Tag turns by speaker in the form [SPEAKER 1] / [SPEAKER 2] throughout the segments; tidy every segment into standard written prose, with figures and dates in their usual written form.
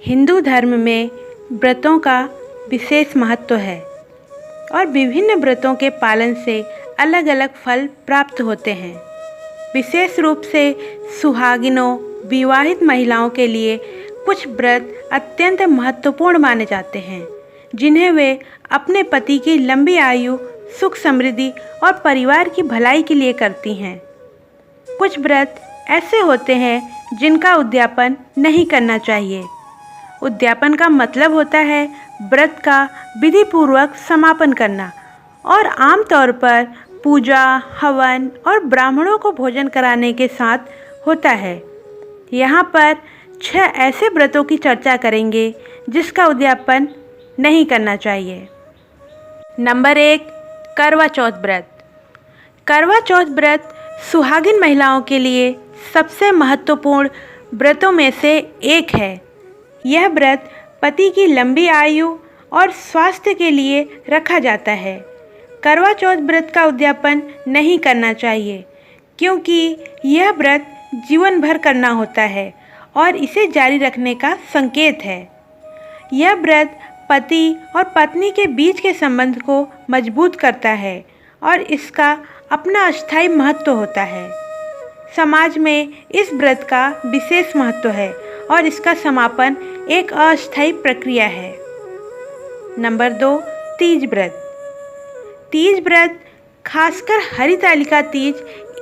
[SPEAKER 1] हिंदू धर्म में व्रतों का विशेष महत्व है और विभिन्न व्रतों के पालन से अलग अलग फल प्राप्त होते हैं। विशेष रूप से सुहागिनों विवाहित महिलाओं के लिए कुछ व्रत अत्यंत महत्वपूर्ण माने जाते हैं, जिन्हें वे अपने पति की लंबी आयु, सुख समृद्धि और परिवार की भलाई के लिए करती हैं। कुछ व्रत ऐसे होते हैं जिनका उद्यापन नहीं करना चाहिए। उद्यापन का मतलब होता है व्रत का विधिपूर्वक समापन करना और आमतौर पर पूजा, हवन और ब्राह्मणों को भोजन कराने के साथ होता है। यहाँ पर 6 ऐसे व्रतों की चर्चा करेंगे जिसका उद्यापन नहीं करना चाहिए। नंबर 1, करवा चौथ व्रत। करवा चौथ व्रत सुहागिन महिलाओं के लिए सबसे महत्वपूर्ण व्रतों में से एक है। यह व्रत पति की लंबी आयु और स्वास्थ्य के लिए रखा जाता है। करवा चौथ व्रत का उद्यापन नहीं करना चाहिए क्योंकि यह व्रत जीवन भर करना होता है और इसे जारी रखने का संकेत है। यह व्रत पति और पत्नी के बीच के संबंध को मजबूत करता है और इसका अपना अस्थायी महत्व होता है। समाज में इस व्रत का विशेष महत्व है और इसका समापन एक अस्थायी प्रक्रिया है। नंबर 2, तीज व्रत। तीज व्रत, खासकर हरितालिका तीज,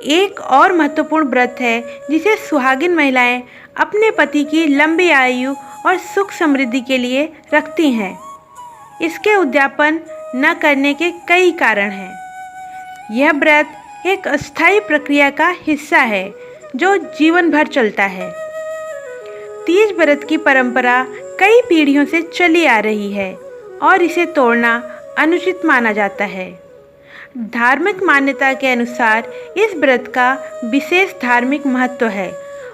[SPEAKER 1] एक और महत्वपूर्ण व्रत है जिसे सुहागिन महिलाएं अपने पति की लंबी आयु और सुख समृद्धि के लिए रखती हैं। इसके उद्यापन न करने के कई कारण हैं। यह व्रत एक अस्थायी प्रक्रिया का हिस्सा है जो जीवन भर चलता है। तीज व्रत की परंपरा कई पीढ़ियों से चली आ रही है और इसे तोड़ना अनुचित माना जाता है। धार्मिक मान्यता के अनुसार इस व्रत का विशेष धार्मिक महत्व है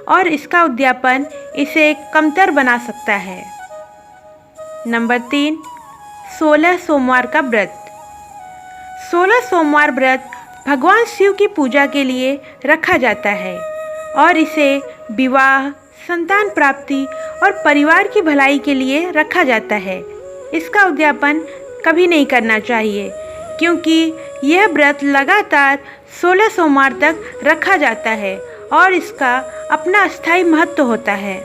[SPEAKER 1] और इसका उद्यापन इसे कमतर बना सकता है। नंबर 3, 16 सोमवार का व्रत। 16 सोमवार व्रत भगवान शिव की पूजा के लिए रखा जाता है और इसे विवाह, संतान प्राप्ति और परिवार की भलाई के लिए रखा जाता है। इसका उद्यापन कभी नहीं करना चाहिए क्योंकि यह व्रत लगातार 16 सोमवार तक रखा जाता है और इसका अपना अस्थायी महत्व होता है।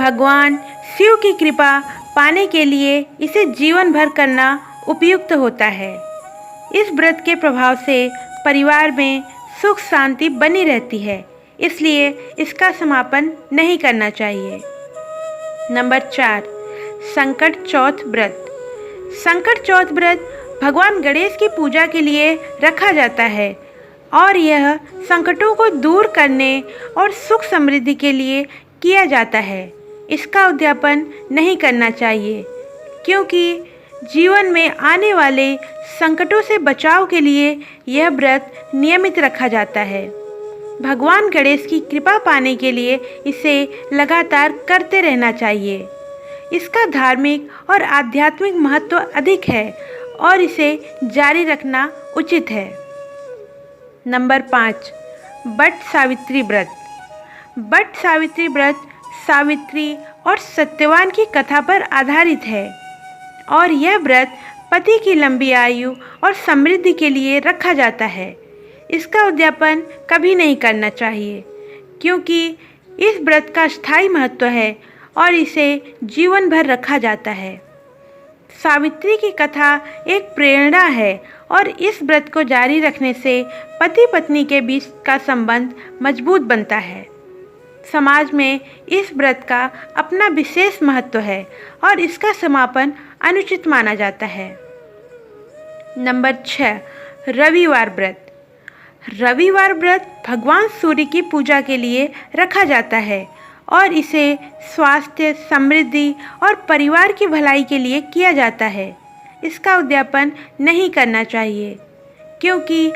[SPEAKER 1] भगवान शिव की कृपा पाने के लिए इसे जीवन भर करना उपयुक्त होता है। इस व्रत के प्रभाव से परिवार में सुख शांति बनी रहती है, इसलिए इसका समापन नहीं करना चाहिए। नंबर 4, संकट चौथ व्रत। संकट चौथ व्रत भगवान गणेश की पूजा के लिए रखा जाता है और यह संकटों को दूर करने और सुख समृद्धि के लिए किया जाता है। इसका उद्यापन नहीं करना चाहिए क्योंकि जीवन में आने वाले संकटों से बचाव के लिए यह व्रत नियमित रखा जाता है। भगवान गणेश की कृपा पाने के लिए इसे लगातार करते रहना चाहिए। इसका धार्मिक और आध्यात्मिक महत्व अधिक है और इसे जारी रखना उचित है। नंबर 5, वट सावित्री व्रत। वट सावित्री व्रत सावित्री और सत्यवान की कथा पर आधारित है और यह व्रत पति की लंबी आयु और समृद्धि के लिए रखा जाता है। इसका उद्यापन कभी नहीं करना चाहिए क्योंकि इस व्रत का स्थायी महत्व है और इसे जीवन भर रखा जाता है। सावित्री की कथा एक प्रेरणा है और इस व्रत को जारी रखने से पति पत्नी के बीच का संबंध मजबूत बनता है। समाज में इस व्रत का अपना विशेष महत्व है और इसका समापन अनुचित माना जाता है। नंबर 6, रविवार व्रत। रविवार व्रत भगवान सूर्य की पूजा के लिए रखा जाता है और इसे स्वास्थ्य, समृद्धि और परिवार की भलाई के लिए किया जाता है। इसका उद्यापन नहीं करना चाहिए क्योंकि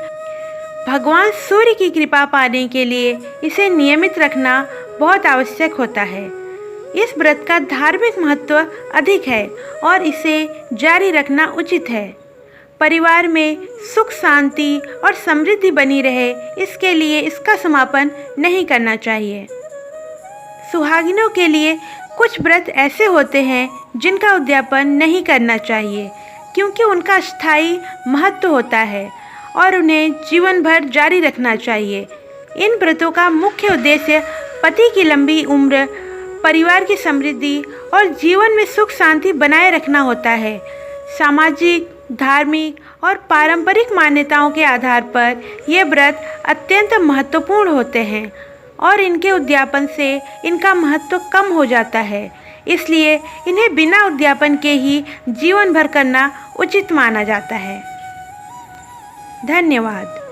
[SPEAKER 1] भगवान सूर्य की कृपा पाने के लिए इसे नियमित रखना बहुत आवश्यक होता है। इस व्रत का धार्मिक महत्व अधिक है और इसे जारी रखना उचित है। परिवार में सुख शांति और समृद्धि बनी रहे, इसके लिए इसका समापन नहीं करना चाहिए। सुहागिनों के लिए कुछ व्रत ऐसे होते हैं जिनका उद्यापन नहीं करना चाहिए, क्योंकि उनका स्थायी महत्व होता है और उन्हें जीवन भर जारी रखना चाहिए। इन व्रतों का मुख्य उद्देश्य पति की लंबी उम्र, परिवार की समृद्धि और जीवन में सुख शांति बनाए रखना होता है। सामाजिक, धार्मिक और पारंपरिक मान्यताओं के आधार पर ये व्रत अत्यंत महत्वपूर्ण होते हैं और इनके उद्यापन से इनका महत्व कम हो जाता है। इसलिए इन्हें बिना उद्यापन के ही जीवन भर करना उचित माना जाता है। धन्यवाद।